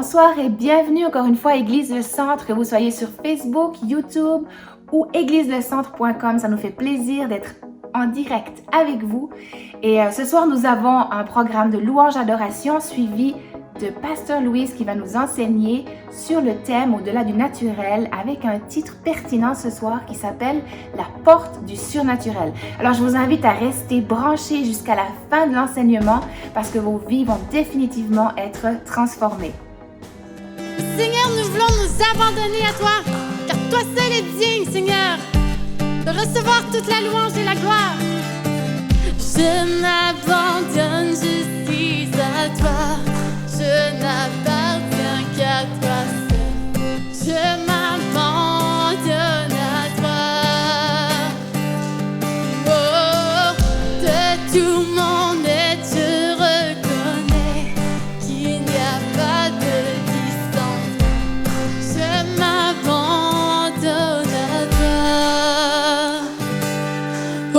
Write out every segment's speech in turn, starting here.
Bonsoir et bienvenue encore une fois à Église Le Centre, que vous soyez sur Facebook, YouTube ou égliselcentre.com. Ça nous fait plaisir d'être en direct avec vous. Et ce soir, nous avons un programme de louange-adoration suivi de Pasteur Louise qui va nous enseigner sur le thème au-delà du naturel avec un titre pertinent ce soir qui s'appelle La porte du surnaturel. Alors je vous invite à rester branchés jusqu'à la fin de l'enseignement parce que vos vies vont définitivement être transformées. Seigneur, nous voulons nous abandonner à toi, car toi seul es digne, Seigneur, de recevoir toute la louange et la gloire. Je m'abandonne, je suis à toi. Je n'appartiens qu'à toi seul. Je m'abandonne à toi. Oh, de tout mon être, je reconnais qu'il n'y a pas de distance. Je m'abandonne à toi. Oh.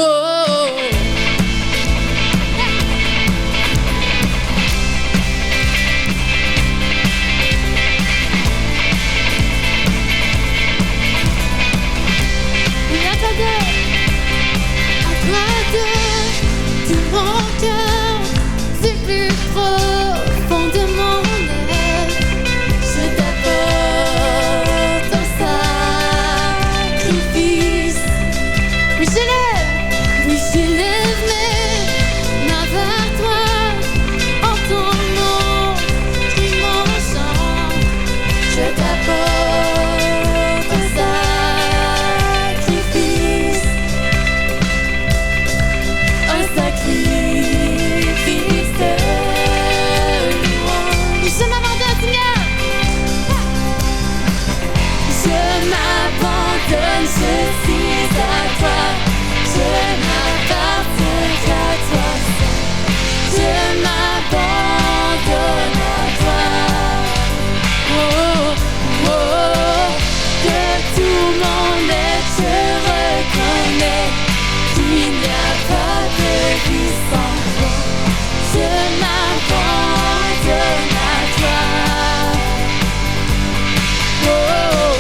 Profondément net, je t'apporte un sacrifice. Oui, j'élève mes mains vers toi, en ton nom qui m'enchante. Je t'apporte un sacrifice, un sacrifice. Je suis à toi, je m'appartiens qu'à toi seul. Je m'abandonne à toi. Oh, oh, oh. De tout mon être, je reconnais qu'il n'y a pas de vie sans toi. Je m'abandonne à toi. Oh, oh.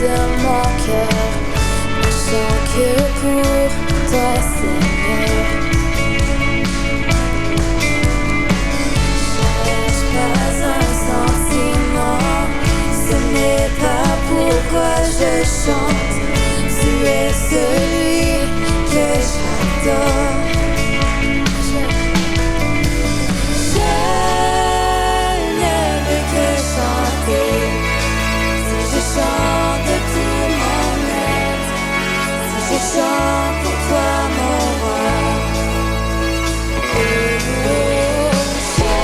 de mon cœur, ne chante que pour toi, Seigneur. Cherche pas un sentiment, ce n'est pas pourquoi je chante. Tu es celui que j'adore. Chante de tout mon être, si je chante pour toi mon roi. Oh, je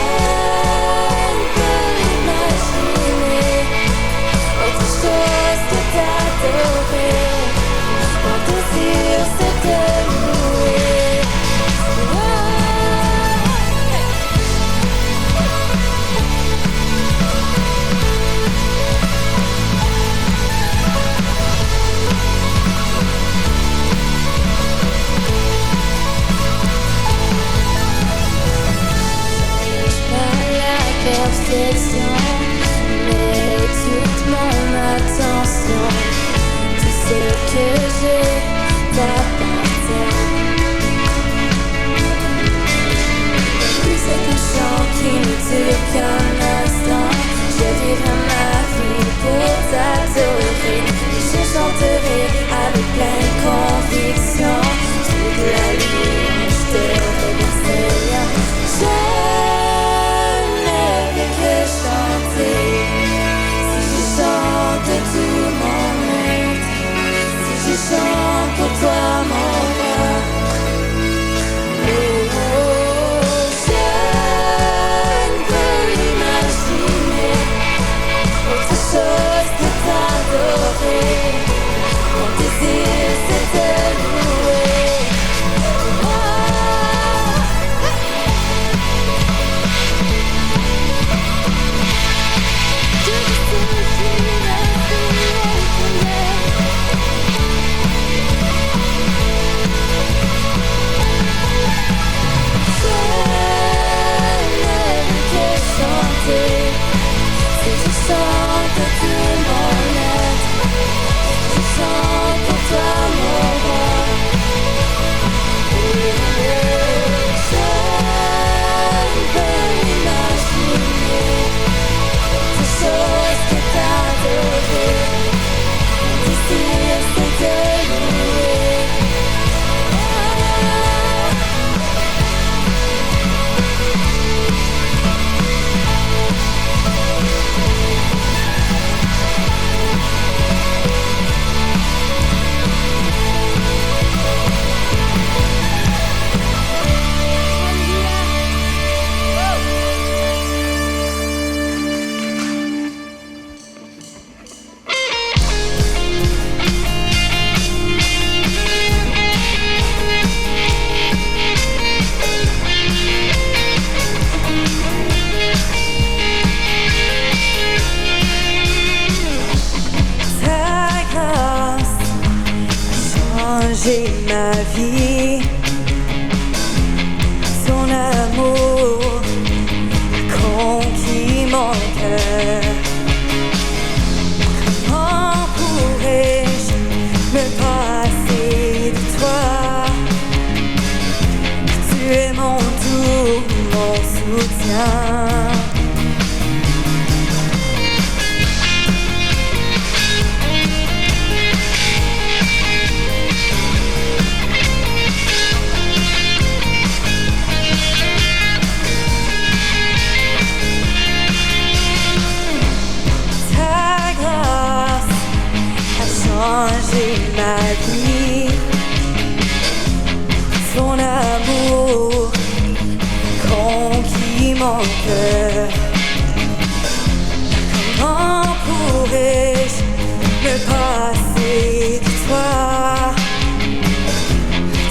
ne peux imaginer autre chose que t'adorer. Mon désir c'est de louer. Perfection, mais toute mon attention, tout ce que j'ai t'appartient. Plus c'est qu'un chant qui ne dure qu'un instant, je vivrai ma vie pour t'adorer. Et je chanterai avec pleine conviction, toute la nuit je te remercie, Seigneur. De tout mon être, si je chante pour toi mon roi. Oh, je ne peux imaginer autre chose que t'adorer. Mon désir c'est de louer. Si je chante de tout mon être, je chante pour toi mon roi. Je ne peux imaginer autre chose que t'adorer. Mon désir c'est de louer. J'ai ma vie, son amour a conquis mon cœur. Comment pourrais-je me passer de toi? Tu es mon tout, mon soutien. Changer ma vie, son amour conquis mon cœur. Comment pourrais-je me passer de toi?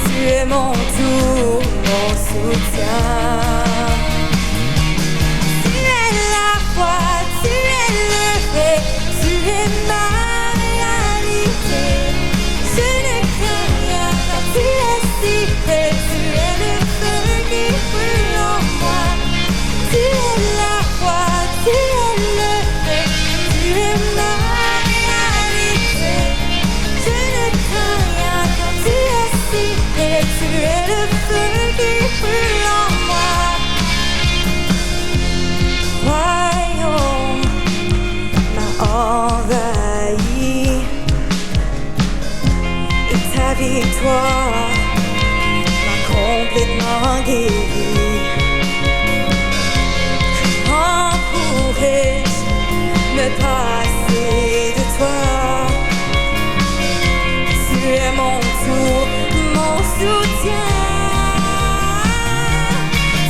Tu es mon tout, mon soutien. Tu es la foi, tu es le vrai, tu es ma. Je ne crains rien, car tu es si près, tu es le feu qui brûle en moi. Tu es la foi, tu es le vrai, tu es ma réalité. Tu es le feu qui brûle en moi. Royaume m'a envahi et ta victoire m'a complètement guéri. Comment pourrais-je me passer de toi? Tu es mon tout, mon soutien.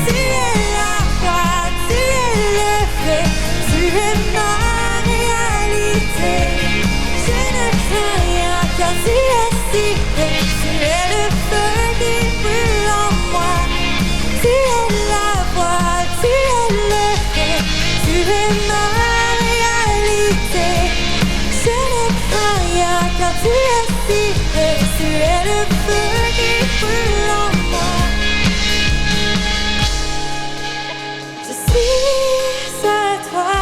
Tu es la foi, tu es le fait, tu es ma réalité. Je ne crains rien car tu es si près. Tu es le feu qui brûle en moi. Tu es la voix, tu es le fait, tu es ma réalité. Je ne crains rien car tu es si près. Tu es le feu qui brûle en moi. Je suis à toi,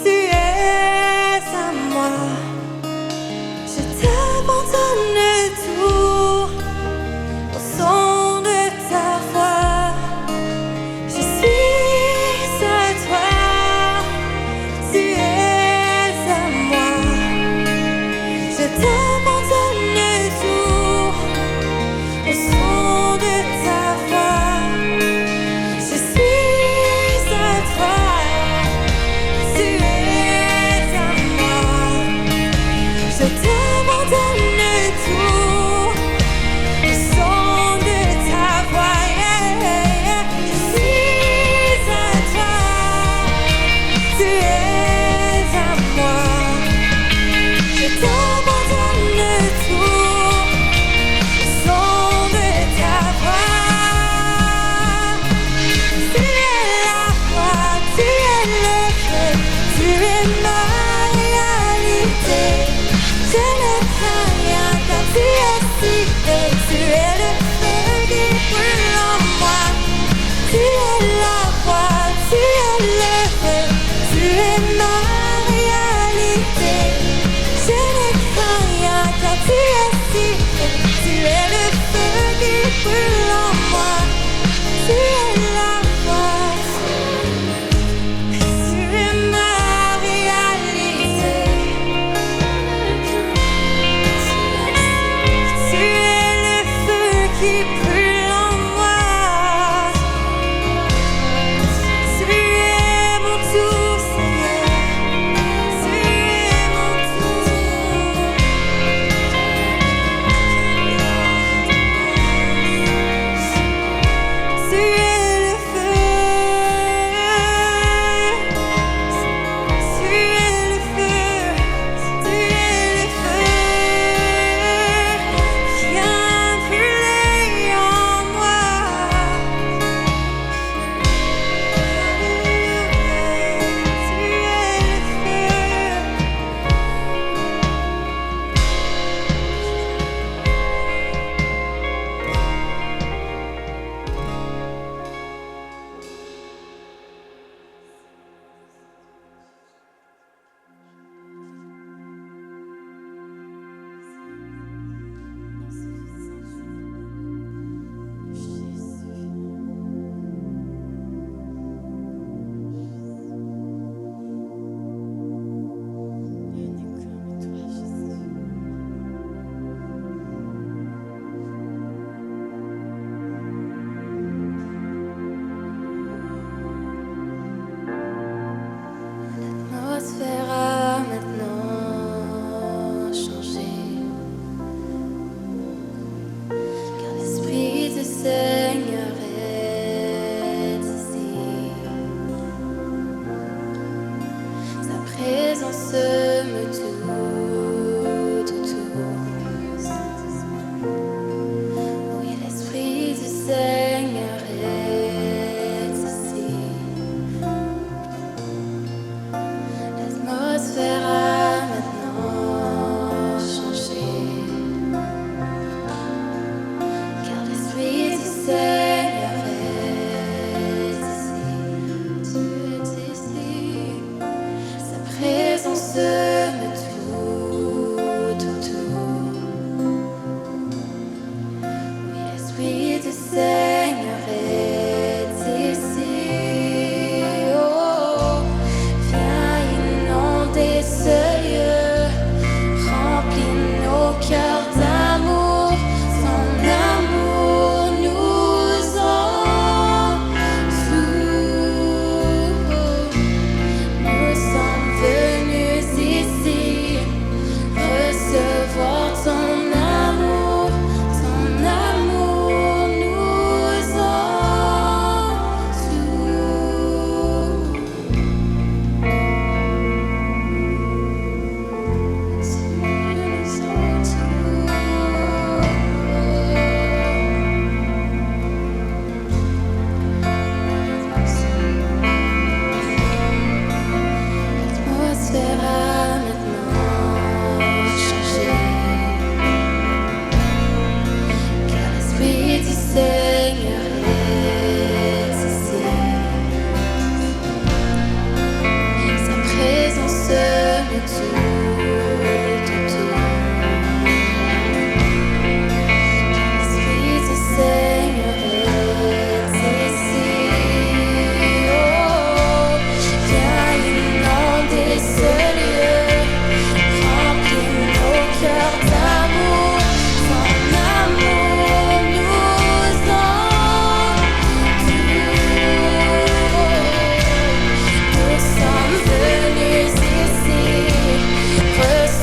tu es à moi. Je t'abandonne tout au son de ta voix. Je suis à toi, tu es à moi. Je t'abandonne tout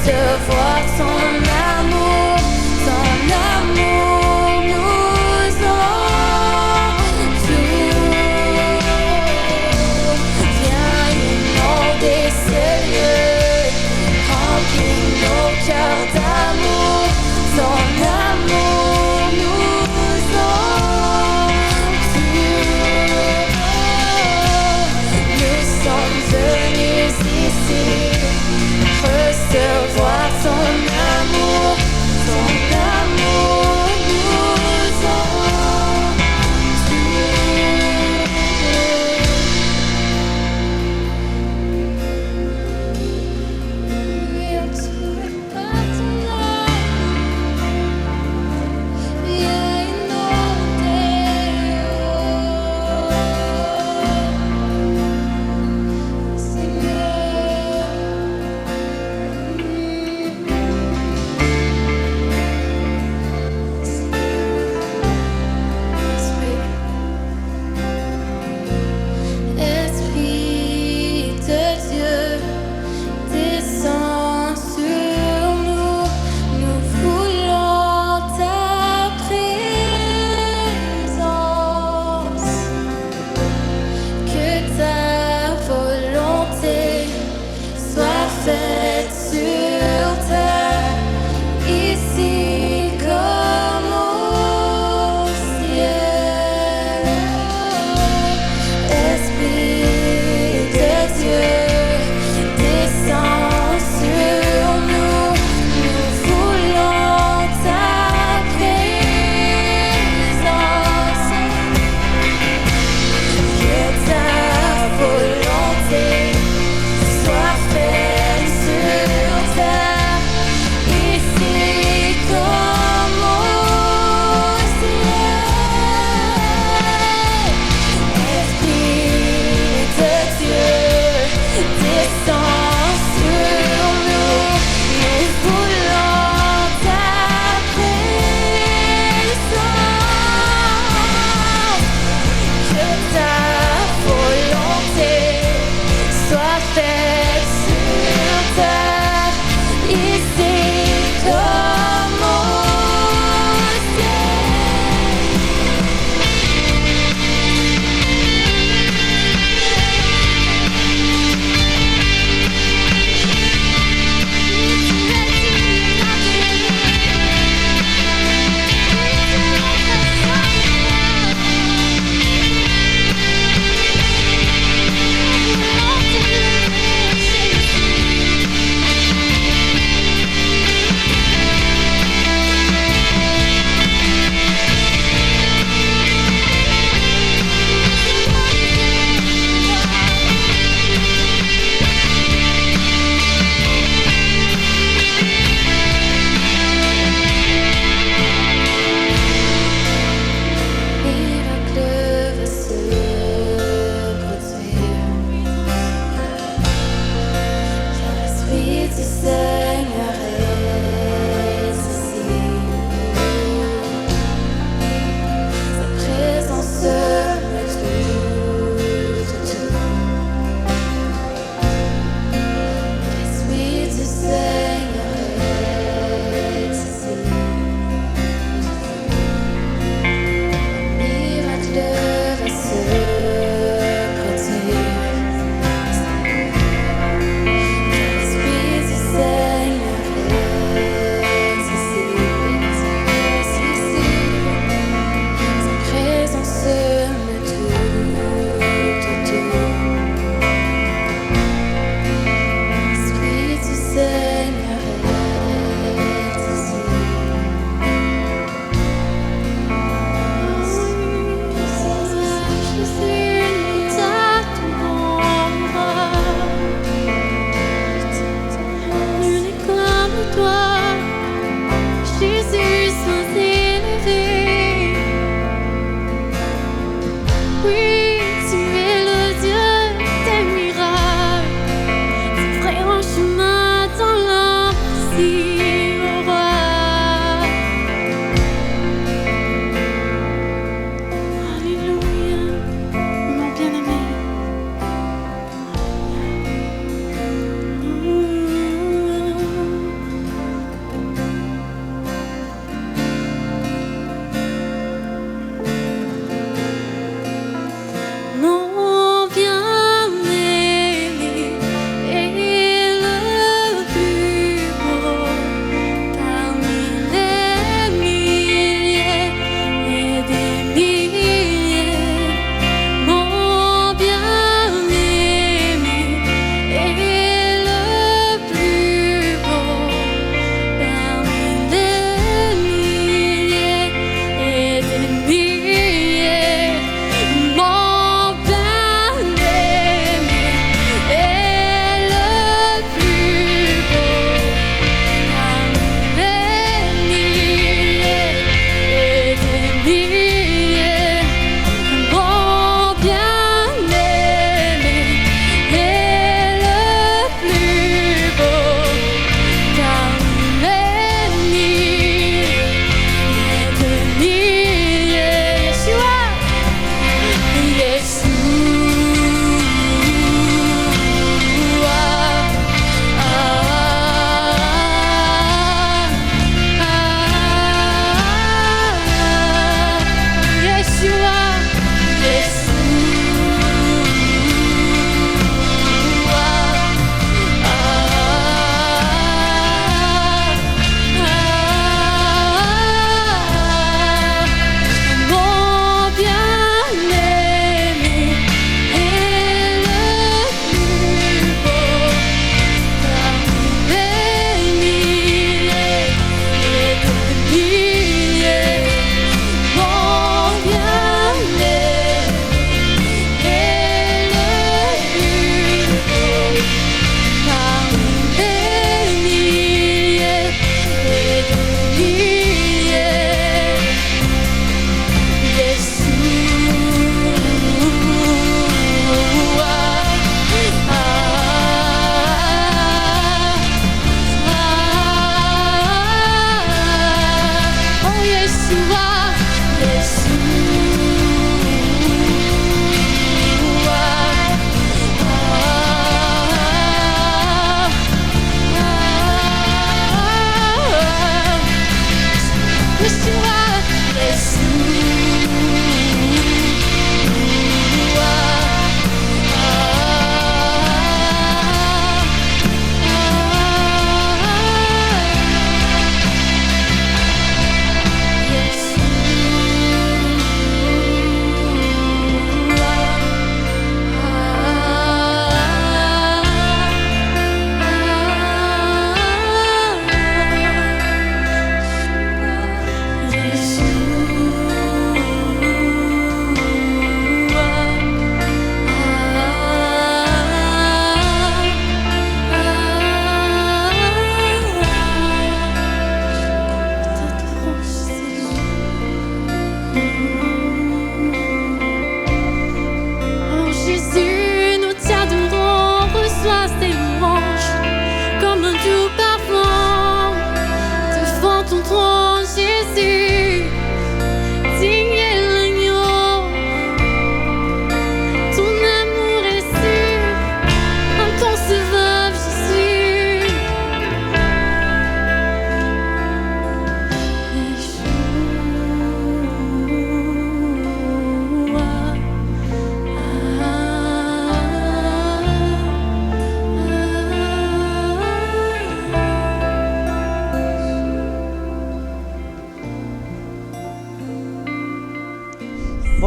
recevoir ton amour nous entoure. Viens inonder ce lieu, remplis nos cœurs d'amour, ton amour nous entoure. Nous sommes venus ici recevoir ton amour.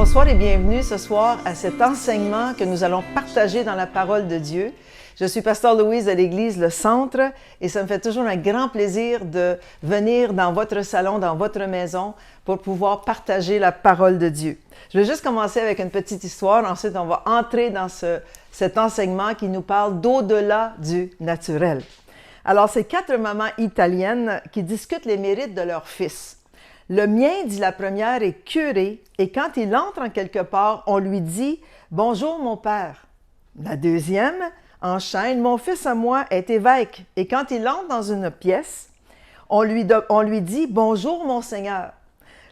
Bonsoir et bienvenue ce soir à cet enseignement que nous allons partager dans la parole de Dieu. Je suis pasteur Louise de l'Église Le Centre et ça me fait toujours un grand plaisir de venir dans votre salon, dans votre maison pour pouvoir partager la parole de Dieu. Je vais juste commencer avec une petite histoire, ensuite on va entrer dans cet enseignement qui nous parle d'au-delà du naturel. Alors, c'est 4 mamans italiennes qui discutent les mérites de leur fils. Le mien, dit la première, est curé et quand il entre en quelque part, on lui dit « Bonjour mon père ». La deuxième enchaîne « Mon fils à moi est évêque et quand il entre dans une pièce, on lui dit « Bonjour mon Seigneur ».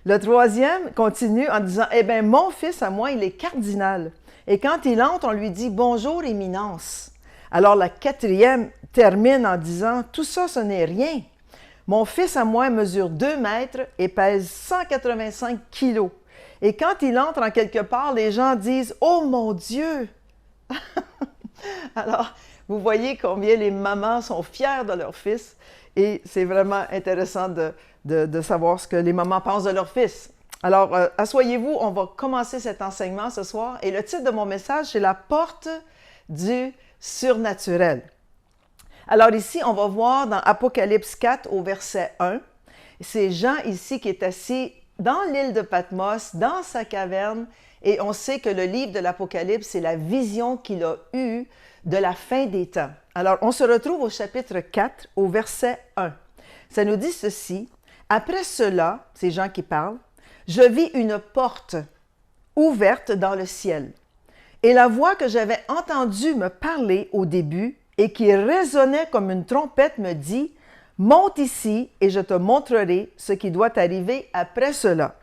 Le troisième continue en disant « Eh bien, mon fils à moi, il est cardinal et quand il entre, on lui dit « Bonjour éminence ». Alors la quatrième termine en disant « Tout ça, ce n'est rien. Mon fils à moi mesure 2 mètres et pèse 185 kilos. Et quand il entre en quelque part, les gens disent « Oh mon Dieu! » Alors, vous voyez combien les mamans sont fières de leur fils et c'est vraiment intéressant de savoir ce que les mamans pensent de leur fils. Alors, asseyez-vous, on va commencer cet enseignement ce soir et le titre de mon message, c'est « La porte du surnaturel ». Alors ici, on va voir dans Apocalypse 4 au verset 1, c'est Jean ici qui est assis dans l'île de Patmos, dans sa caverne, et on sait que le livre de l'Apocalypse, c'est la vision qu'il a eue de la fin des temps. Alors, on se retrouve au chapitre 4 au verset 1. Ça nous dit ceci, « Après cela, c'est Jean qui parle, je vis une porte ouverte dans le ciel, et la voix que j'avais entendue me parler au début, et qui résonnait comme une trompette me dit « Monte ici et je te montrerai ce qui doit arriver après cela. »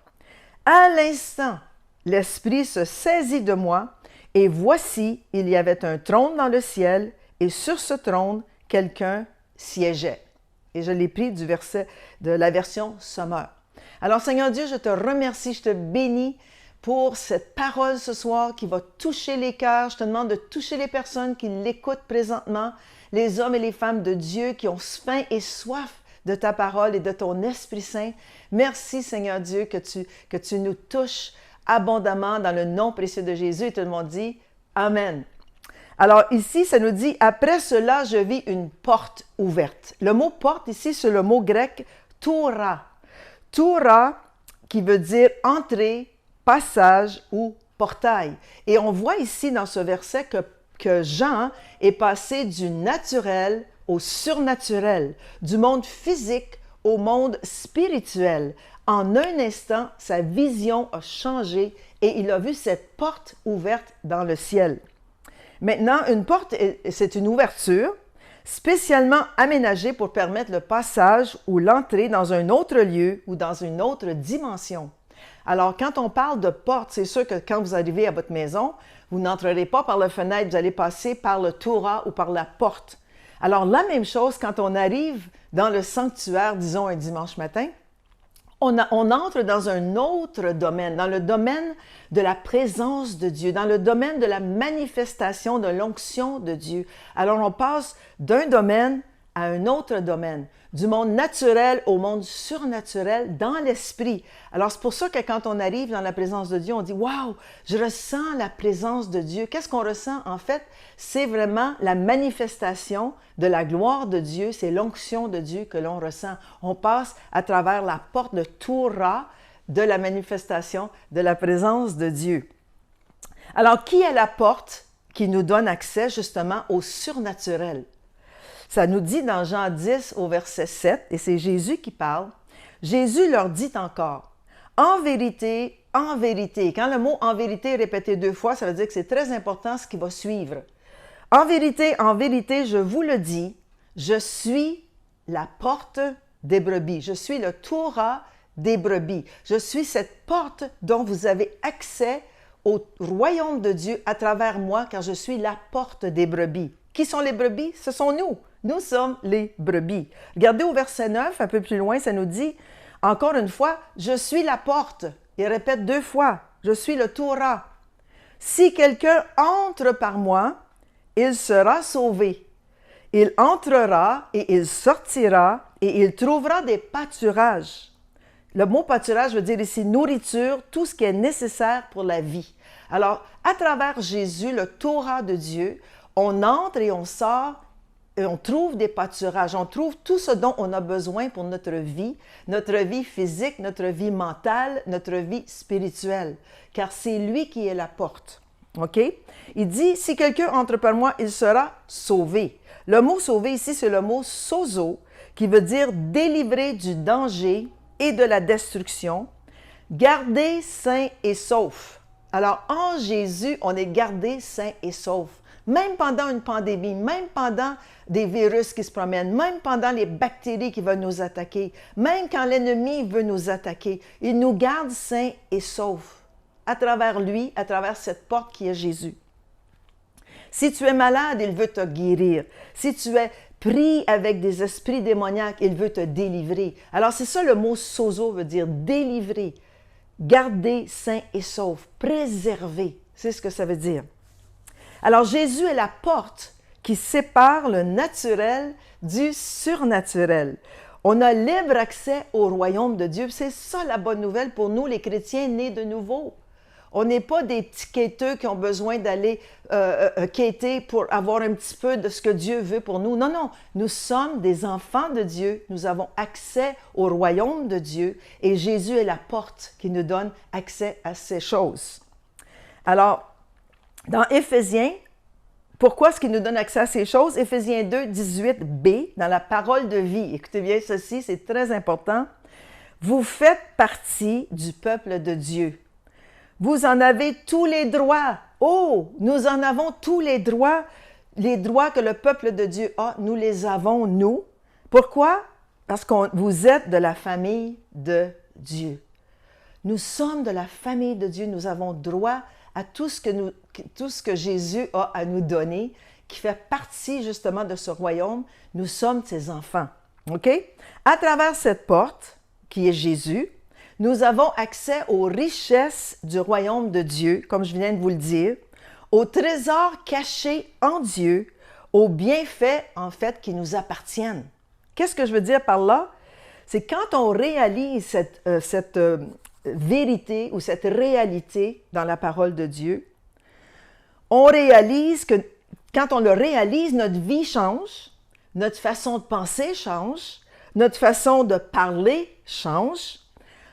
À l'instant, l'Esprit se saisit de moi et voici, il y avait un trône dans le ciel et sur ce trône, quelqu'un siégeait. Et je l'ai pris du verset de la version Sommaire. Alors Seigneur Dieu, je te remercie, je te bénis pour cette parole ce soir qui va toucher les cœurs. Je te demande de toucher les personnes qui l'écoutent présentement, les hommes et les femmes de Dieu qui ont faim et soif de ta parole et de ton Esprit Saint. Merci Seigneur Dieu que tu nous touches abondamment dans le nom précieux de Jésus. Et tout le monde dit Amen. Alors ici, ça nous dit « Après cela, je vis une porte ouverte ». Le mot « porte » ici, c'est le mot grec « toura ». « Toura » qui veut dire « entrée », passage ou portail. Et on voit ici dans ce verset que Jean est passé du naturel au surnaturel, du monde physique au monde spirituel. En un instant, sa vision a changé et il a vu cette porte ouverte dans le ciel. Maintenant, une porte, c'est une ouverture spécialement aménagée pour permettre le passage ou l'entrée dans un autre lieu ou dans une autre dimension. Alors, quand on parle de porte, c'est sûr que quand vous arrivez à votre maison, vous n'entrerez pas par la fenêtre, vous allez passer par le toura ou par la porte. Alors, la même chose quand on arrive dans le sanctuaire, disons un dimanche matin, on entre dans un autre domaine, dans le domaine de la présence de Dieu, dans le domaine de la manifestation de l'onction de Dieu. Alors, on passe d'un domaine à un autre domaine, du monde naturel au monde surnaturel dans l'esprit. Alors, c'est pour ça que quand on arrive dans la présence de Dieu, on dit « Wow, je ressens la présence de Dieu ». Qu'est-ce qu'on ressent? En fait, c'est vraiment la manifestation de la gloire de Dieu, c'est l'onction de Dieu que l'on ressent. On passe à travers la porte de Toura de la manifestation de la présence de Dieu. Alors, qui est la porte qui nous donne accès justement au surnaturel? Ça nous dit dans Jean 10 au verset 7, et c'est Jésus qui parle, Jésus leur dit encore, « En vérité, quand le mot « en vérité » est répété 2 fois, ça veut dire que c'est très important ce qui va suivre. « En vérité, je vous le dis, je suis la porte des brebis, je suis le Toura des brebis, je suis cette porte dont vous avez accès au royaume de Dieu à travers moi, car je suis la porte des brebis. » Qui sont les brebis? Ce sont nous. Nous sommes les brebis. Regardez au verset 9, un peu plus loin, ça nous dit, encore une fois, « Je suis la porte ». Il répète 2 fois, « Je suis le Toura ». Si quelqu'un entre par moi, il sera sauvé. Il entrera et il sortira et il trouvera des pâturages. le mot pâturage veut dire ici nourriture, tout ce qui est nécessaire pour la vie. Alors, à travers Jésus, le Torah de Dieu, on entre et on sort et on trouve des pâturages, on trouve tout ce dont on a besoin pour notre vie physique, notre vie mentale, notre vie spirituelle, car c'est lui qui est la porte. OK? Il dit, si quelqu'un entre par moi, il sera sauvé. Le mot sauvé ici, c'est le mot sozo, qui veut dire délivrer du danger et de la destruction, garder sain et sauf. Alors, en Jésus, on est gardé sain et sauf. Même pendant une pandémie, même pendant des virus qui se promènent, même pendant les bactéries qui veulent nous attaquer, même quand l'ennemi veut nous attaquer, il nous garde sains et saufs à travers lui, à travers cette porte qui est Jésus. Si tu es malade, il veut te guérir. Si tu es pris avec des esprits démoniaques, il veut te délivrer. Alors c'est ça le mot sozo veut dire délivrer, garder sain et sauf, préserver. C'est ce que ça veut dire. Alors Jésus est la porte qui sépare le naturel du surnaturel. On a libre accès au royaume de Dieu. C'est ça la bonne nouvelle pour nous, les chrétiens nés de nouveau. On n'est pas des petits quêteux qui ont besoin d'aller quêter pour avoir un petit peu de ce que Dieu veut pour nous. Non, non, nous sommes des enfants de Dieu. Nous avons accès au royaume de Dieu et Jésus est la porte qui nous donne accès à ces choses. Alors, dans Éphésiens, pourquoi est-ce qu'il nous donne accès à ces choses? Éphésiens 2, 18b, dans la parole de vie. Écoutez bien ceci, c'est très important. Vous faites partie du peuple de Dieu. Vous en avez tous les droits. Oh, nous en avons tous les droits que le peuple de Dieu a, nous les avons, nous. Pourquoi? Parce que vous êtes de la famille de Dieu. Nous sommes de la famille de Dieu, nous avons droit à tout ce que Jésus a à nous donner, qui fait partie justement de ce royaume. Nous sommes ses enfants. OK? À travers cette porte, qui est Jésus, nous avons accès aux richesses du royaume de Dieu, comme je viens de vous le dire, aux trésors cachés en Dieu, aux bienfaits, en fait, qui nous appartiennent. Qu'est-ce que je veux dire par là? C'est quand on réalise cette vérité ou cette réalité dans la parole de Dieu, on réalise que quand on le réalise, notre vie change, notre façon de penser change, notre façon de parler change,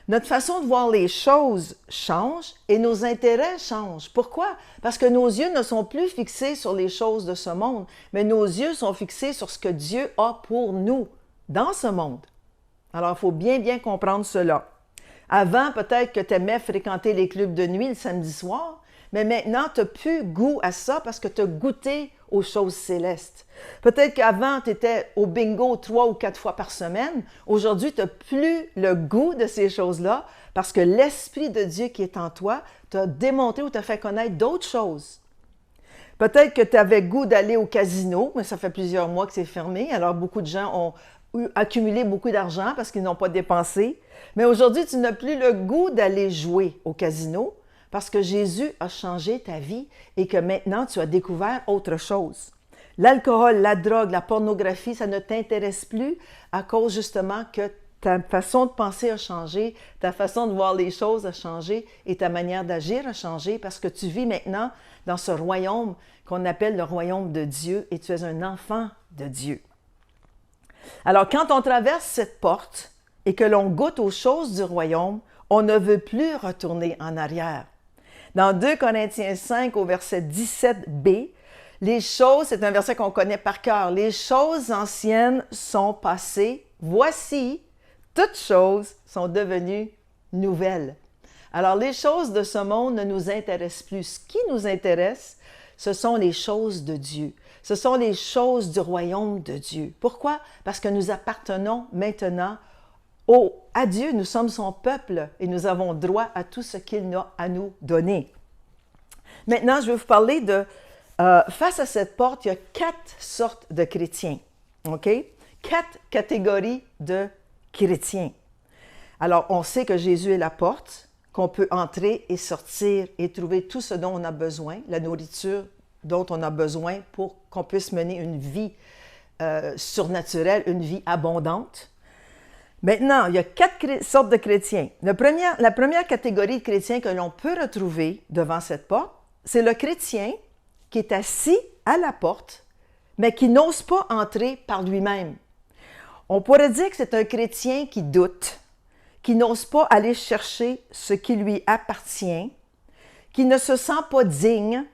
notre façon de voir les choses change et nos intérêts changent. Pourquoi? Parce que nos yeux ne sont plus fixés sur les choses de ce monde, mais nos yeux sont fixés sur ce que Dieu a pour nous dans ce monde. Alors, il faut bien comprendre cela. Avant, peut-être que tu aimais fréquenter les clubs de nuit le samedi soir, mais maintenant, tu n'as plus goût à ça parce que tu as goûté aux choses célestes. Peut-être qu'avant, tu étais au bingo 3 ou 4 fois par semaine. Aujourd'hui, tu n'as plus le goût de ces choses-là parce que l'Esprit de Dieu qui est en toi t'a démontré ou t'a fait connaître d'autres choses. Peut-être que tu avais goût d'aller au casino, mais ça fait plusieurs mois que c'est fermé. Alors, beaucoup de gens ont accumulé beaucoup d'argent parce qu'ils n'ont pas dépensé. Mais aujourd'hui, tu n'as plus le goût d'aller jouer au casino parce que Jésus a changé ta vie et que maintenant, tu as découvert autre chose. L'alcool, la drogue, la pornographie, ça ne t'intéresse plus à cause justement que ta façon de penser a changé, ta façon de voir les choses a changé et ta manière d'agir a changé parce que tu vis maintenant dans ce royaume qu'on appelle le royaume de Dieu et tu es un enfant de Dieu. Alors, quand on traverse cette porte et que l'on goûte aux choses du royaume, on ne veut plus retourner en arrière. Dans 2 Corinthiens 5, au verset 17b, les choses, c'est un verset qu'on connaît par cœur, les choses anciennes sont passées, voici, toutes choses sont devenues nouvelles. Alors, les choses de ce monde ne nous intéressent plus. Ce qui nous intéresse, ce sont les choses de Dieu. Ce sont les choses du royaume de Dieu. Pourquoi? Parce que nous appartenons maintenant à Dieu. Nous sommes son peuple et nous avons droit à tout ce qu'il a à nous donner. Maintenant, je vais vous parler de... face à cette porte, il y a 4 sortes de chrétiens. OK? 4 catégories de chrétiens. Alors, on sait que Jésus est la porte, qu'on peut entrer et sortir et trouver tout ce dont on a besoin, la nourriture dont on a besoin pour qu'on puisse mener une vie surnaturelle, une vie abondante. Maintenant, il y a 4 sortes de chrétiens. La première catégorie de chrétiens que l'on peut retrouver devant cette porte, c'est le chrétien qui est assis à la porte, mais qui n'ose pas entrer par lui-même. On pourrait dire que c'est un chrétien qui doute, qui n'ose pas aller chercher ce qui lui appartient, qui ne se sent pas digne,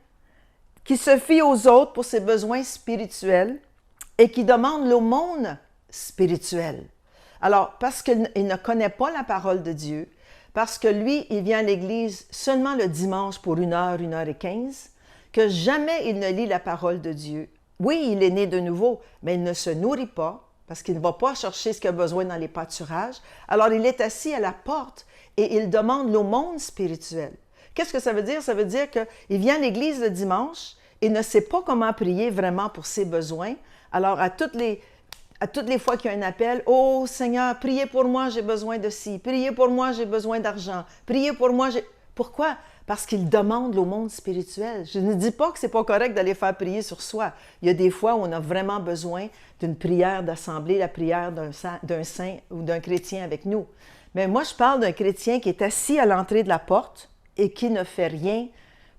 qui se fie aux autres pour ses besoins spirituels et qui demande l'aumône spirituelle. Alors, parce qu'il ne connaît pas la parole de Dieu, parce que lui, il vient à l'Église seulement le dimanche pour 1h15, que jamais il ne lit la parole de Dieu. Oui, il est né de nouveau, mais il ne se nourrit pas, parce qu'il ne va pas chercher ce qu'il a besoin dans les pâturages. Alors, il est assis à la porte et il demande l'aumône spirituelle. Qu'est-ce que ça veut dire? Ça veut dire qu'il vient à l'Église le dimanche et ne sait pas comment prier vraiment pour ses besoins. Alors, à toutes les fois qu'il y a un appel, « Oh Seigneur, priez pour moi, j'ai besoin de ci. Priez pour moi, j'ai besoin d'argent. Priez pour moi, j'ai... » Pourquoi? Parce qu'il demande l'aumône spirituelle. Je ne dis pas que ce n'est pas correct d'aller faire prier sur soi. Il y a des fois où on a vraiment besoin d'une prière d'assemblée, la prière d'un saint ou d'un chrétien avec nous. Mais moi, je parle d'un chrétien qui est assis à l'entrée de la porte et qui ne fait rien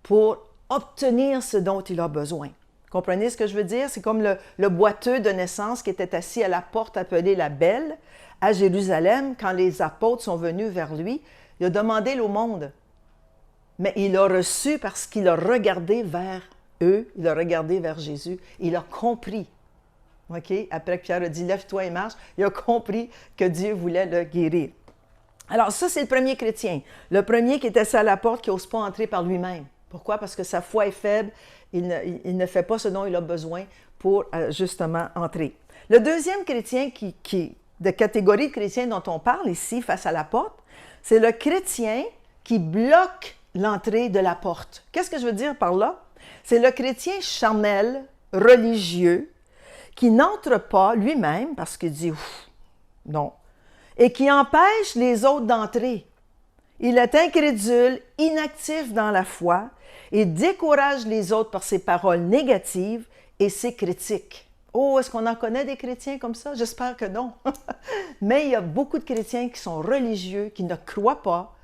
pour obtenir ce dont il a besoin. Comprenez ce que je veux dire? C'est comme le boiteux de naissance qui était assis à la porte appelée la Belle à Jérusalem quand les apôtres sont venus vers lui. Il a demandé l'aumône, mais il a reçu parce qu'il a regardé vers eux, il a regardé vers Jésus, il a compris. Okay? Après que Pierre a dit « Lève-toi et marche », il a compris que Dieu voulait le guérir. Alors ça, c'est le premier chrétien. Le premier qui est assis à la porte, qui n'ose pas entrer par lui-même. Pourquoi? Parce que sa foi est faible, il ne fait pas ce dont il a besoin pour justement entrer. Le deuxième chrétien de catégorie de chrétiens dont on parle ici, face à la porte, c'est le chrétien qui bloque l'entrée de la porte. Qu'est-ce que je veux dire par là? C'est le chrétien charnel, religieux, qui n'entre pas lui-même parce qu'il dit « non », et qui empêche les autres d'entrer. Il est incrédule, inactif dans la foi et décourage les autres par ses paroles négatives et ses critiques. Oh, est-ce qu'on en connaît des chrétiens comme ça? J'espère que non. Mais il y a beaucoup de chrétiens qui sont religieux, qui ne croient pas.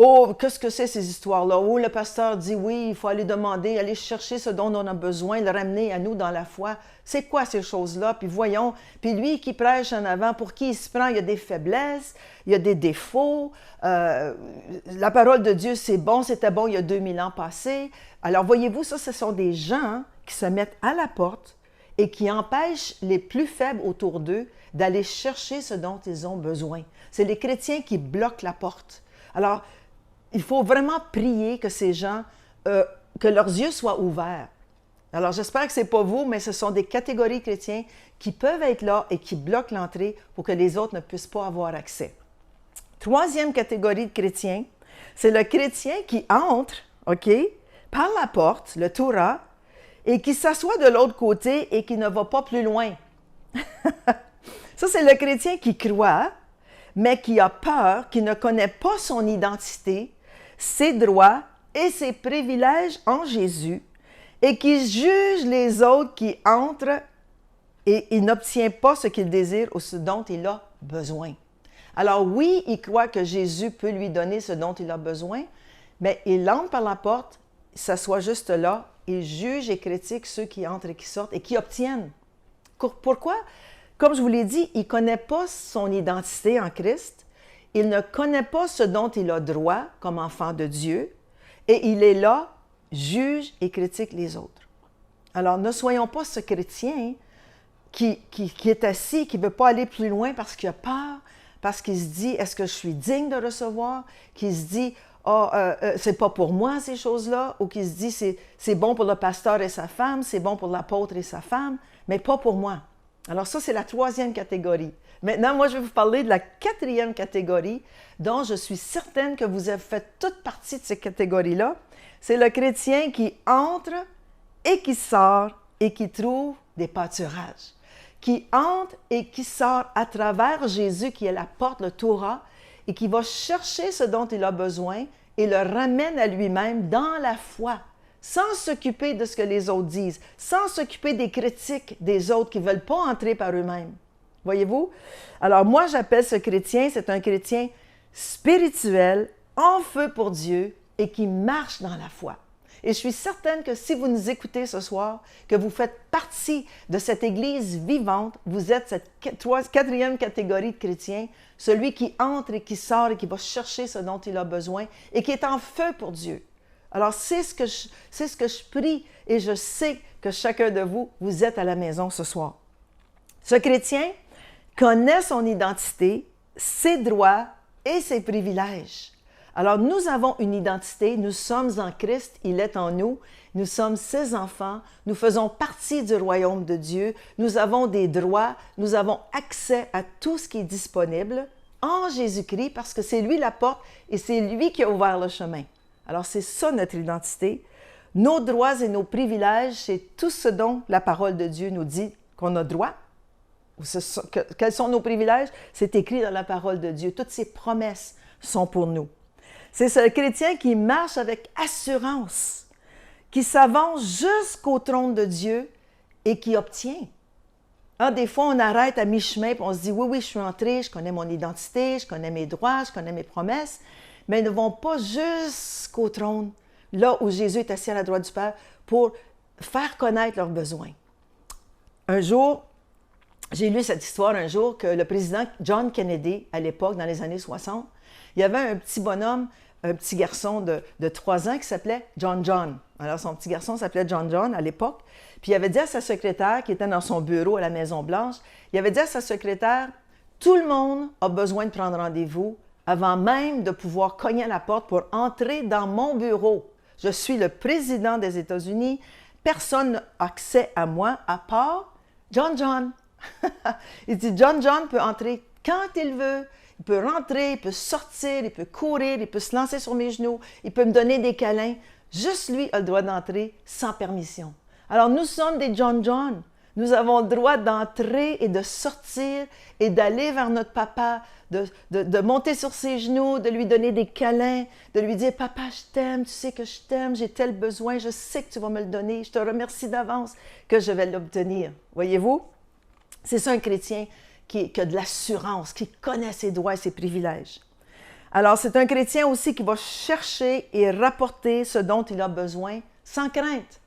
Oh, qu'est-ce que c'est ces histoires-là? Oh, le pasteur dit oui, il faut aller demander, aller chercher ce dont on a besoin, le ramener à nous dans la foi. C'est quoi ces choses-là? Puis voyons, puis lui qui prêche en avant, pour qui il se prend? Il y a des faiblesses, il y a des défauts. La parole de Dieu, c'est bon, c'était bon il y a 2000 ans passés. Alors voyez-vous, ça, ce sont des gens qui se mettent à la porte et qui empêchent les plus faibles autour d'eux d'aller chercher ce dont ils ont besoin. C'est les chrétiens qui bloquent la porte. Alors, il faut vraiment prier que ces gens, que leurs yeux soient ouverts. Alors, j'espère que ce n'est pas vous, mais ce sont des catégories de chrétiens qui peuvent être là et qui bloquent l'entrée pour que les autres ne puissent pas avoir accès. Troisième catégorie de chrétiens, c'est le chrétien qui entre, OK, par la porte, le Torah, et qui s'assoit de l'autre côté et qui ne va pas plus loin. Ça, c'est le chrétien qui croit, mais qui a peur, qui ne connaît pas son identité, ses droits et ses privilèges en Jésus, et qui juge les autres qui entrent et il n'obtient pas ce qu'il désire ou ce dont il a besoin. Alors oui, il croit que Jésus peut lui donner ce dont il a besoin, mais il entre par la porte, il s'assoit juste là, il juge et critique ceux qui entrent et qui sortent et qui obtiennent. Pourquoi? Comme je vous l'ai dit, il ne connaît pas son identité en Christ, il ne connaît pas ce dont il a droit comme enfant de Dieu, et il est là, juge et critique les autres. Alors, ne soyons pas ce chrétien qui est assis, qui ne veut pas aller plus loin parce qu'il a peur, parce qu'il se dit, est-ce que je suis digne de recevoir? Qui se dit, c'est pas pour moi ces choses-là, ou qui se dit, c'est bon pour le pasteur et sa femme, c'est bon pour l'apôtre et sa femme, mais pas pour moi. Alors ça, c'est la troisième catégorie. Maintenant, moi, je vais vous parler de la quatrième catégorie, dont je suis certaine que vous avez fait toute partie de cette catégorie-là. C'est le chrétien qui entre et qui sort et qui trouve des pâturages. Qui entre et qui sort à travers Jésus, qui est la porte, le Torah, et qui va chercher ce dont il a besoin et le ramène à lui-même dans la foi, sans s'occuper de ce que les autres disent, sans s'occuper des critiques des autres qui ne veulent pas entrer par eux-mêmes. Voyez-vous? Alors moi, j'appelle ce chrétien, c'est un chrétien spirituel, en feu pour Dieu et qui marche dans la foi. Et je suis certaine que si vous nous écoutez ce soir, que vous faites partie de cette Église vivante, vous êtes cette quatrième catégorie de chrétiens, celui qui entre et qui sort et qui va chercher ce dont il a besoin et qui est en feu pour Dieu. Alors, c'est ce que je prie et je sais que chacun de vous, vous êtes à la maison ce soir. Ce chrétien connaît son identité, ses droits et ses privilèges. Alors, nous avons une identité, nous sommes en Christ, il est en nous, nous sommes ses enfants, nous faisons partie du royaume de Dieu, nous avons des droits, nous avons accès à tout ce qui est disponible en Jésus-Christ parce que c'est lui la porte et c'est lui qui a ouvert le chemin. Alors, c'est ça notre identité. Nos droits et nos privilèges, c'est tout ce dont la parole de Dieu nous dit qu'on a droit. Quels sont nos privilèges? C'est écrit dans la parole de Dieu. Toutes ces promesses sont pour nous. C'est ce chrétien qui marche avec assurance, qui s'avance jusqu'au trône de Dieu et qui obtient. Des fois, on arrête à mi-chemin et on se dit, oui, je suis entré, je connais mon identité, je connais mes droits, je connais mes promesses, mais ils ne vont pas jusqu'au trône, là où Jésus est assis à la droite du Père, pour faire connaître leurs besoins. Un jour, j'ai lu cette histoire un jour que le président John Kennedy, à l'époque, dans les années 60, il y avait un petit bonhomme, un petit garçon de 3 ans qui s'appelait John. Alors, son petit garçon s'appelait John à l'époque. Puis, il avait dit à sa secrétaire, qui était dans son bureau à la Maison-Blanche, il avait dit à sa secrétaire, « Tout le monde a besoin de prendre rendez-vous avant même de pouvoir cogner à la porte pour entrer dans mon bureau. Je suis le président des États-Unis. Personne n'a accès à moi à part John. » Il dit, John peut entrer quand il veut. Il peut rentrer, il peut sortir, il peut courir, il peut se lancer sur mes genoux, il peut me donner des câlins. Juste lui a le droit d'entrer sans permission. Alors, nous sommes des John. Nous avons le droit d'entrer et de sortir et d'aller vers notre papa, de monter sur ses genoux, de lui donner des câlins, de lui dire « Papa, je t'aime, tu sais que je t'aime, j'ai tel besoin, je sais que tu vas me le donner, je te remercie d'avance que je vais l'obtenir. » Voyez-vous? C'est ça un chrétien qui a de l'assurance, qui connaît ses droits et ses privilèges. Alors, c'est un chrétien aussi qui va chercher et rapporter ce dont il a besoin sans crainte.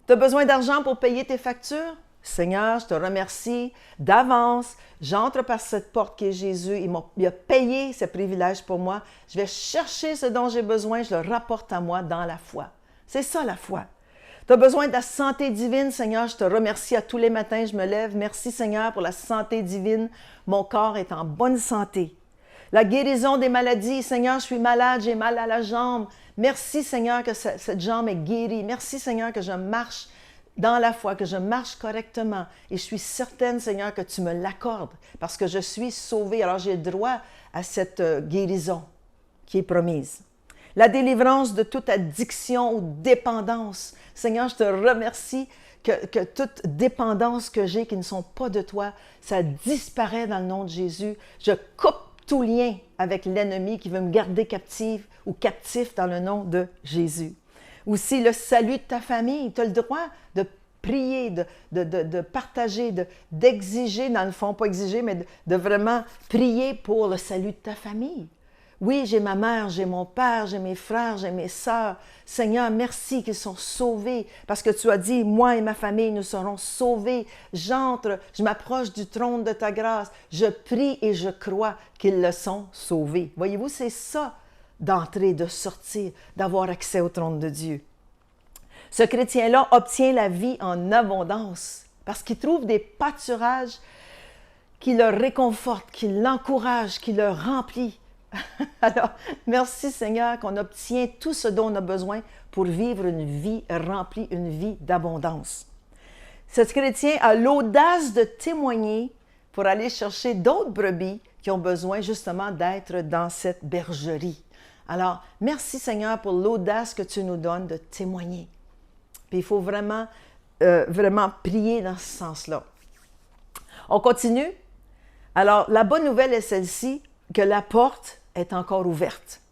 Tu as besoin d'argent pour payer tes factures? Seigneur, je te remercie d'avance. J'entre par cette porte qui est Jésus. Il a payé ce privilège pour moi. Je vais chercher ce dont j'ai besoin. Je le rapporte à moi dans la foi. C'est ça la foi. Tu as besoin de la santé divine, Seigneur, je te remercie à tous les matins, je me lève. Merci, Seigneur, pour la santé divine. Mon corps est en bonne santé. La guérison des maladies, Seigneur, je suis malade, j'ai mal à la jambe. Merci, Seigneur, que cette jambe est guérie. Merci, Seigneur, que je marche dans la foi, que je marche correctement. Et je suis certaine, Seigneur, que tu me l'accordes parce que je suis sauvée. Alors, j'ai droit à cette guérison qui est promise. La délivrance de toute addiction ou dépendance. Seigneur, je te remercie que toute dépendance que j'ai qui ne sont pas de toi, ça disparaît dans le nom de Jésus. Je coupe tout lien avec l'ennemi qui veut me garder captive ou captif dans le nom de Jésus. Aussi, le salut de ta famille. Tu as le droit de prier, de partager, d'exiger, dans le fond, pas exiger, mais de vraiment prier pour le salut de ta famille. Oui, j'ai ma mère, j'ai mon père, j'ai mes frères, j'ai mes sœurs. Seigneur, merci qu'ils sont sauvés parce que tu as dit, moi et ma famille, nous serons sauvés. J'entre, je m'approche du trône de ta grâce. Je prie et je crois qu'ils le sont sauvés. Voyez-vous, c'est ça d'entrer, de sortir, d'avoir accès au trône de Dieu. Ce chrétien-là obtient la vie en abondance parce qu'il trouve des pâturages qui le réconfortent, qui l'encouragent, qui le remplissent. Alors, merci Seigneur qu'on obtient tout ce dont on a besoin pour vivre une vie remplie, une vie d'abondance. Ce chrétien a l'audace de témoigner pour aller chercher d'autres brebis qui ont besoin justement d'être dans cette bergerie. Alors, merci Seigneur pour l'audace que tu nous donnes de témoigner. Puis il faut vraiment prier dans ce sens-là. On continue. Alors, la bonne nouvelle est celle-ci, que la porte est encore ouverte.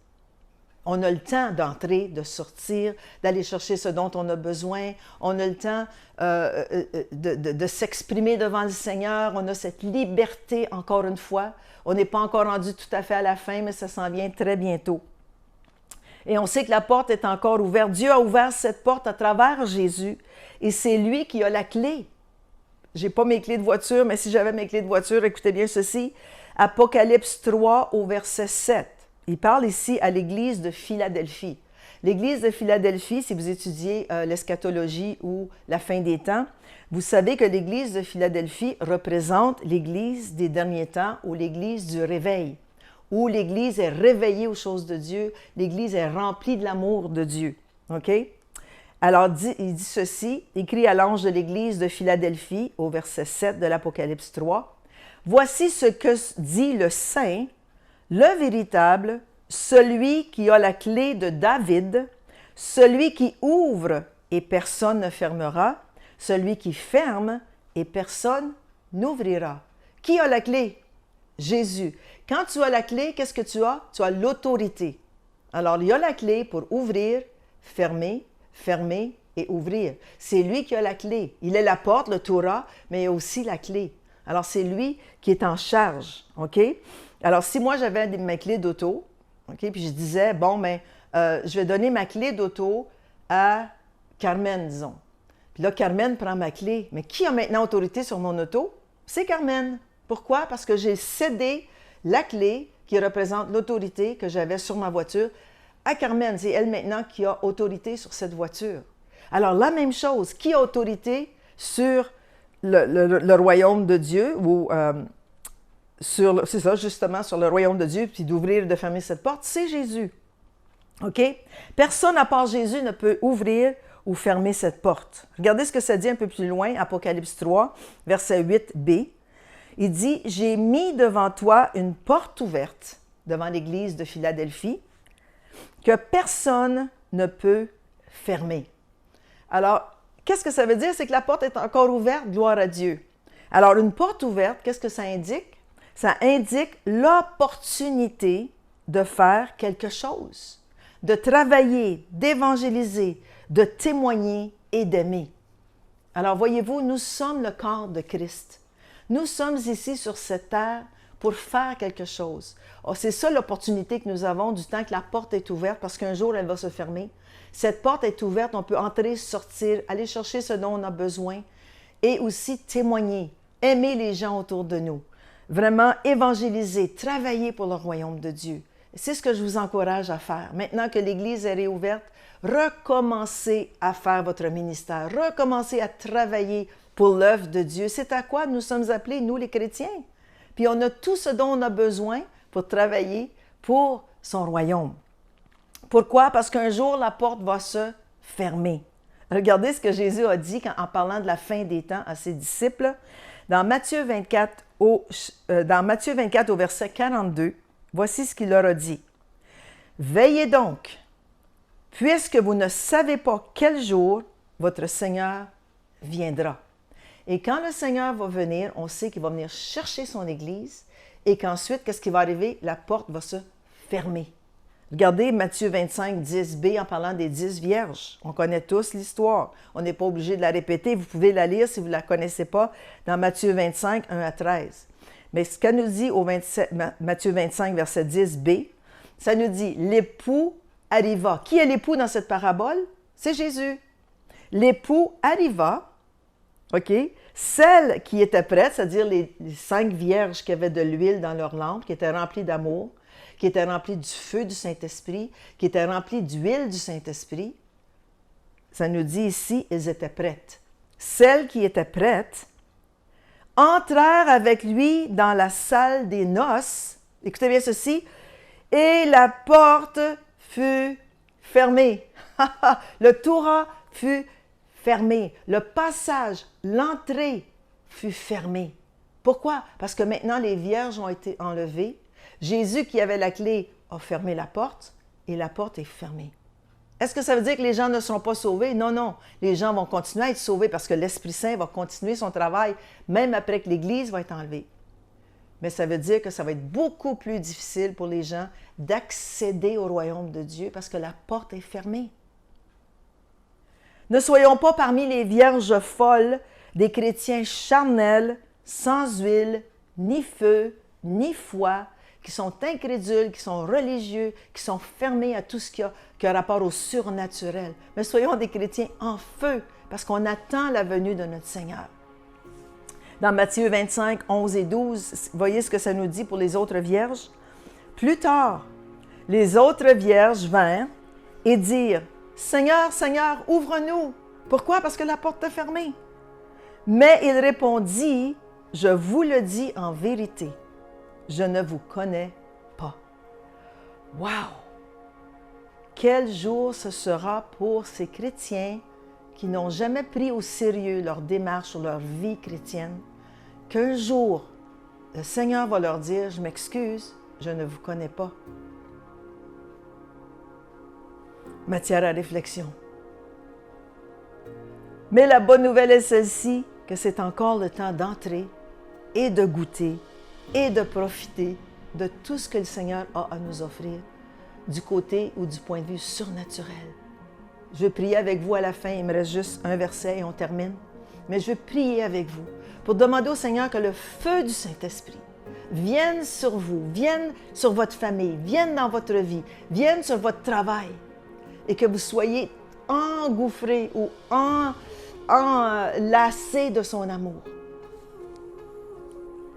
On a le temps d'entrer, de sortir, d'aller chercher ce dont on a besoin. On a le temps de s'exprimer devant le Seigneur. On a cette liberté, encore une fois. On n'est pas encore rendu tout à fait à la fin, mais ça s'en vient très bientôt. Et on sait que la porte est encore ouverte. Dieu a ouvert cette porte à travers Jésus et c'est lui qui a la clé. Je n'ai pas mes clés de voiture, mais si j'avais mes clés de voiture, écoutez bien ceci. Apocalypse 3 au verset 7. Il parle ici à l'église de Philadelphie. L'église de Philadelphie, si vous étudiez l'eschatologie ou la fin des temps, vous savez que l'église de Philadelphie représente l'église des derniers temps ou l'église du réveil, où l'église est réveillée aux choses de Dieu, l'église est remplie de l'amour de Dieu. OK? Alors, il dit ceci, écrit à l'ange de l'église de Philadelphie, au verset 7 de l'Apocalypse 3. « Voici ce que dit le Saint, le véritable, celui qui a la clé de David, celui qui ouvre et personne ne fermera, celui qui ferme et personne n'ouvrira. » Qui a la clé? Jésus. Quand tu as la clé, qu'est-ce que tu as? Tu as l'autorité. Alors, il y a la clé pour ouvrir, fermer et ouvrir. C'est lui qui a la clé. Il est la porte, le Torah, mais il y a aussi la clé. Alors, c'est lui qui est en charge. OK? Alors, si moi, j'avais mes clés d'auto, OK, puis je disais, bon, mais je vais donner ma clé d'auto à Carmen, disons. Puis là, Carmen prend ma clé. Mais qui a maintenant autorité sur mon auto? C'est Carmen. Pourquoi? Parce que j'ai cédé la clé qui représente l'autorité que j'avais sur ma voiture à Carmen. C'est elle maintenant qui a autorité sur cette voiture. Alors, la même chose, qui a autorité sur le royaume de Dieu ou c'est ça, justement, sur le royaume de Dieu, puis d'ouvrir et de fermer cette porte, c'est Jésus. OK? Personne à part Jésus ne peut ouvrir ou fermer cette porte. Regardez ce que ça dit un peu plus loin, Apocalypse 3, verset 8b. Il dit « J'ai mis devant toi une porte ouverte devant l'église de Philadelphie que personne ne peut fermer. » Alors, qu'est-ce que ça veut dire? C'est que la porte est encore ouverte, gloire à Dieu. Alors, une porte ouverte, qu'est-ce que ça indique? Ça indique l'opportunité de faire quelque chose, de travailler, d'évangéliser, de témoigner et d'aimer. Alors, voyez-vous, nous sommes le corps de Christ. Nous sommes ici sur cette terre pour faire quelque chose. Oh, c'est ça l'opportunité que nous avons du temps que la porte est ouverte, parce qu'un jour, elle va se fermer. Cette porte est ouverte, on peut entrer, sortir, aller chercher ce dont on a besoin et aussi témoigner, aimer les gens autour de nous, vraiment évangéliser, travailler pour le royaume de Dieu. C'est ce que je vous encourage à faire. Maintenant que l'Église est réouverte, recommencez à faire votre ministère, recommencez à travailler pour l'œuvre de Dieu. C'est à quoi nous sommes appelés, nous les chrétiens. Puis on a tout ce dont on a besoin pour travailler pour son royaume. Pourquoi? Parce qu'un jour, la porte va se fermer. Regardez ce que Jésus a dit en parlant de la fin des temps à ses disciples. Dans Matthieu 24 au verset 42, voici ce qu'il leur a dit. « Veillez donc, puisque vous ne savez pas quel jour votre Seigneur viendra. » Et quand le Seigneur va venir, on sait qu'il va venir chercher son Église et qu'ensuite, qu'est-ce qui va arriver? La porte va se fermer. Regardez Matthieu 25, 10b en parlant des 10 vierges. On connaît tous l'histoire. On n'est pas obligé de la répéter. Vous pouvez la lire si vous ne la connaissez pas dans Matthieu 25, 1 à 13. Mais ce qu'elle nous dit au Matthieu 25, verset 10b, ça nous dit « L'époux arriva ». Qui est l'époux dans cette parabole? C'est Jésus. L'époux arriva, OK? Celles qui étaient prêtes, c'est-à-dire les 5 vierges qui avaient de l'huile dans leur lampe, qui étaient remplies d'amour, qui étaient remplies du feu du Saint-Esprit, qui étaient remplies d'huile du Saint-Esprit, ça nous dit ici, elles étaient prêtes. Celles qui étaient prêtes entrèrent avec lui dans la salle des noces, écoutez bien ceci, et la porte fut fermée. Le Torah fut fermé. Le passage, l'entrée fut fermée. Pourquoi? Parce que maintenant, les vierges ont été enlevées. Jésus, qui avait la clé, a fermé la porte et la porte est fermée. Est-ce que ça veut dire que les gens ne seront pas sauvés? Non, non. Les gens vont continuer à être sauvés parce que l'Esprit Saint va continuer son travail même après que l'Église va être enlevée. Mais ça veut dire que ça va être beaucoup plus difficile pour les gens d'accéder au royaume de Dieu parce que la porte est fermée. Ne soyons pas parmi les vierges folles des chrétiens charnels, sans huile, ni feu, ni foi, qui sont incrédules, qui sont religieux, qui sont fermés à tout ce qui a rapport au surnaturel. Mais soyons des chrétiens en feu, parce qu'on attend la venue de notre Seigneur. Dans Matthieu 25, 11 et 12, voyez ce que ça nous dit pour les autres vierges. Plus tard, les autres vierges vinrent et dirent, « Seigneur, Seigneur, ouvre-nous! » Pourquoi? Parce que la porte est fermée. Mais il répondit, « Je vous le dis en vérité, je ne vous connais pas. » Wow! Quel jour ce sera pour ces chrétiens qui n'ont jamais pris au sérieux leur démarche ou leur vie chrétienne, qu'un jour, le Seigneur va leur dire, « Je m'excuse, je ne vous connais pas. » Matière à réflexion. Mais la bonne nouvelle est celle-ci, que c'est encore le temps d'entrer et de goûter et de profiter de tout ce que le Seigneur a à nous offrir du côté ou du point de vue surnaturel. Je vais prier avec vous à la fin, il me reste juste un verset et on termine. Mais je vais prier avec vous pour demander au Seigneur que le feu du Saint-Esprit vienne sur vous, vienne sur votre famille, vienne dans votre vie, vienne sur votre travail et que vous soyez engouffrés ou enlacés de son amour.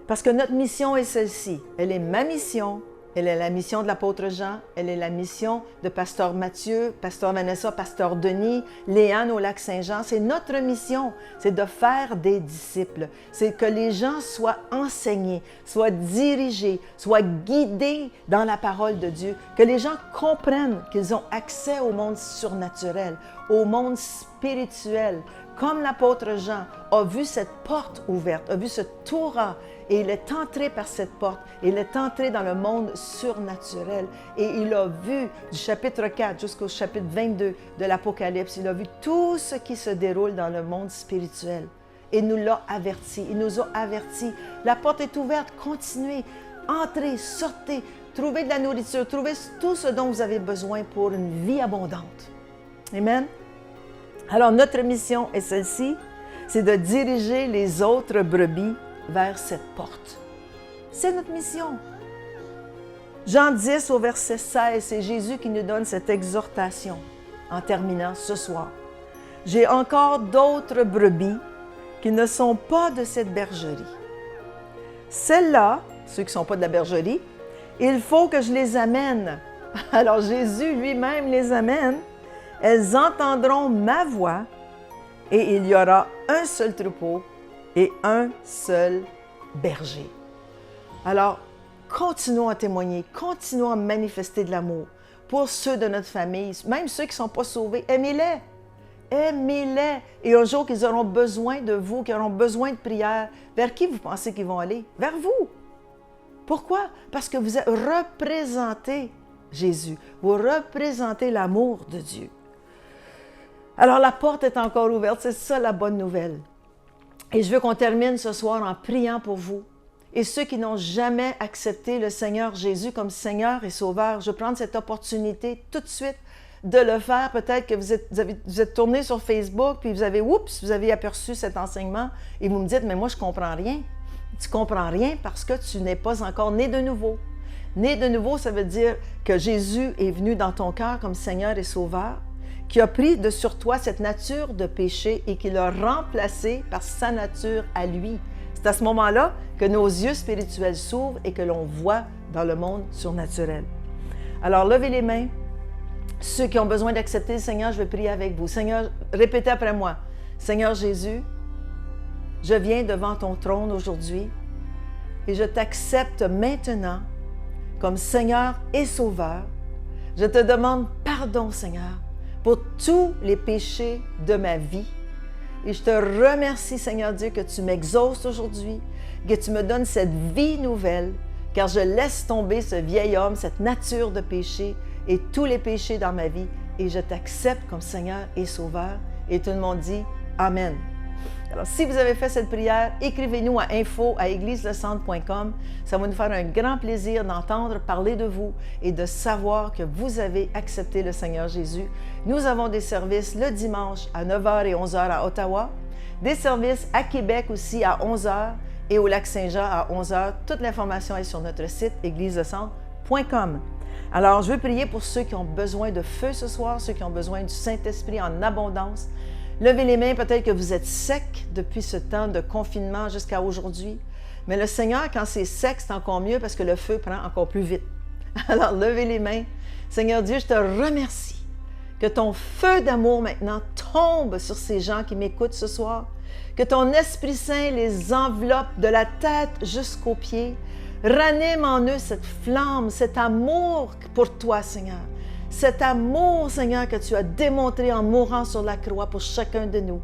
Parce que notre mission est celle-ci. Elle est ma mission, elle est la mission de l'apôtre Jean, elle est la mission de Pasteur Mathieu, Pasteur Vanessa, Pasteur Denis, Léane au Lac-Saint-Jean. C'est notre mission, c'est de faire des disciples. C'est que les gens soient enseignés, soient dirigés, soient guidés dans la parole de Dieu. Que les gens comprennent qu'ils ont accès au monde surnaturel, au monde spirituel. Comme l'apôtre Jean a vu cette porte ouverte, a vu ce torrent, et il est entré par cette porte, il est entré dans le monde surnaturel, et il a vu du chapitre 4 jusqu'au chapitre 22 de l'Apocalypse, il a vu tout ce qui se déroule dans le monde spirituel. Et nous l'a averti, il nous a averti. La porte est ouverte, continuez, entrez, sortez, trouvez de la nourriture, trouvez tout ce dont vous avez besoin pour une vie abondante. Amen. Alors, notre mission est celle-ci, c'est de diriger les autres brebis vers cette porte. C'est notre mission. Jean 10 au verset 16, c'est Jésus qui nous donne cette exhortation en terminant ce soir. « J'ai encore d'autres brebis qui ne sont pas de cette bergerie. Celles-là, ceux qui ne sont pas de la bergerie, il faut que je les amène. » Alors Jésus lui-même les amène. Elles entendront ma voix et il y aura un seul troupeau et un seul berger. Alors, continuons à témoigner, continuons à manifester de l'amour pour ceux de notre famille, même ceux qui ne sont pas sauvés. Aimez-les, aimez-les. Et un jour qu'ils auront besoin de vous, qu'ils auront besoin de prière, vers qui vous pensez qu'ils vont aller? Vers vous. Pourquoi? Parce que vous représentez Jésus, vous représentez l'amour de Dieu. Alors, la porte est encore ouverte, c'est ça la bonne nouvelle. Et je veux qu'on termine ce soir en priant pour vous. Et ceux qui n'ont jamais accepté le Seigneur Jésus comme Seigneur et Sauveur, je prends cette opportunité tout de suite de le faire. Peut-être que vous êtes tourné sur Facebook, puis vous avez aperçu cet enseignement, et vous me dites, mais moi, je ne comprends rien. Tu ne comprends rien parce que tu n'es pas encore né de nouveau. Né de nouveau, ça veut dire que Jésus est venu dans ton cœur comme Seigneur et Sauveur, qui a pris sur toi cette nature de péché et qui l'a remplacée par sa nature à lui. C'est à ce moment-là que nos yeux spirituels s'ouvrent et que l'on voit dans le monde surnaturel. Alors, levez les mains. Ceux qui ont besoin d'accepter le Seigneur, je vais prier avec vous. Seigneur, répétez après moi. Seigneur Jésus, je viens devant ton trône aujourd'hui et je t'accepte maintenant comme Seigneur et Sauveur. Je te demande pardon, Seigneur, pour tous les péchés de ma vie. Et je te remercie, Seigneur Dieu, que tu m'exauces aujourd'hui, que tu me donnes cette vie nouvelle, car je laisse tomber ce vieil homme, cette nature de péché et tous les péchés dans ma vie, et je t'accepte comme Seigneur et Sauveur. Et tout le monde dit Amen. Alors, si vous avez fait cette prière, écrivez-nous à info@égliselescentre.com. Ça va nous faire un grand plaisir d'entendre parler de vous et de savoir que vous avez accepté le Seigneur Jésus. Nous avons des services le dimanche à 9h et 11h à Ottawa, des services à Québec aussi à 11h et au Lac-Saint-Jean à 11h. Toute l'information est sur notre site égliselescentre.com. Alors, je veux prier pour ceux qui ont besoin de feu ce soir, ceux qui ont besoin du Saint-Esprit en abondance. Levez les mains, peut-être que vous êtes sec depuis ce temps de confinement jusqu'à aujourd'hui. Mais le Seigneur, quand c'est sec, c'est encore mieux parce que le feu prend encore plus vite. Alors, levez les mains. Seigneur Dieu, je te remercie que ton feu d'amour maintenant tombe sur ces gens qui m'écoutent ce soir. Que ton Esprit Saint les enveloppe de la tête jusqu'aux pieds. Ranime en eux cette flamme, cet amour pour toi, Seigneur. Cet amour, Seigneur, que tu as démontré en mourant sur la croix pour chacun de nous.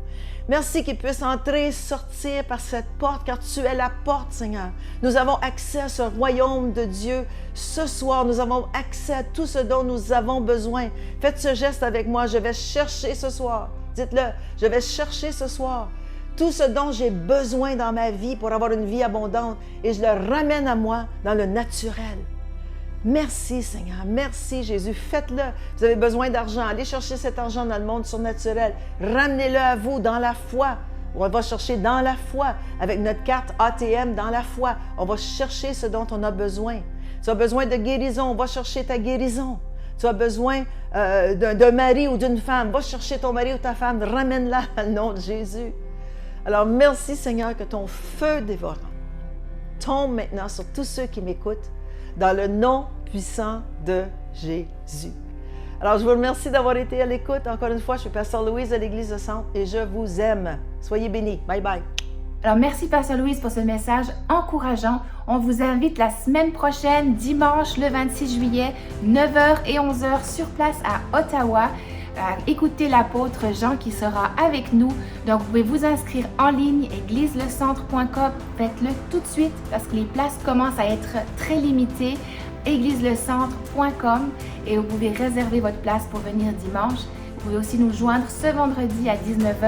Merci qu'ils puissent entrer et sortir par cette porte, car tu es la porte, Seigneur. Nous avons accès à ce royaume de Dieu. Ce soir, nous avons accès à tout ce dont nous avons besoin. Faites ce geste avec moi. Je vais chercher ce soir. Dites-le, je vais chercher ce soir tout ce dont j'ai besoin dans ma vie pour avoir une vie abondante et je le ramène à moi dans le naturel. Merci Seigneur, merci Jésus, faites-le. Vous avez besoin d'argent, allez chercher cet argent dans le monde surnaturel. Ramenez-le à vous dans la foi. On va chercher dans la foi, avec notre carte ATM dans la foi. On va chercher ce dont on a besoin. Tu as besoin de guérison, on va chercher ta guérison. Tu as besoin d'un mari ou d'une femme, va chercher ton mari ou ta femme, ramène-la dans le nom de Jésus. Alors merci Seigneur que ton feu dévorant tombe maintenant sur tous ceux qui m'écoutent. Dans le nom puissant de Jésus. Alors, je vous remercie d'avoir été à l'écoute. Encore une fois, je suis Pasteur Louise de l'Église de Centre et je vous aime. Soyez bénis. Bye bye. Alors, merci Pasteur Louise pour ce message encourageant. On vous invite la semaine prochaine, dimanche le 26 juillet, 9h et 11h sur place à Ottawa. Écoutez l'apôtre Jean qui sera avec nous. Donc, vous pouvez vous inscrire en ligne, égliselescentre.com. Faites-le tout de suite parce que les places commencent à être très limitées. égliselescentre.com et vous pouvez réserver votre place pour venir dimanche. Vous pouvez aussi nous joindre ce vendredi à 19h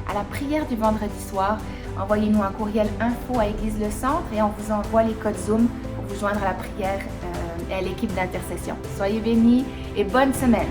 à la prière du vendredi soir. Envoyez-nous un courriel info@égliselescentre et on vous envoie les codes Zoom pour vous joindre à la prière et à l'équipe d'intercession. Soyez bénis et bonne semaine!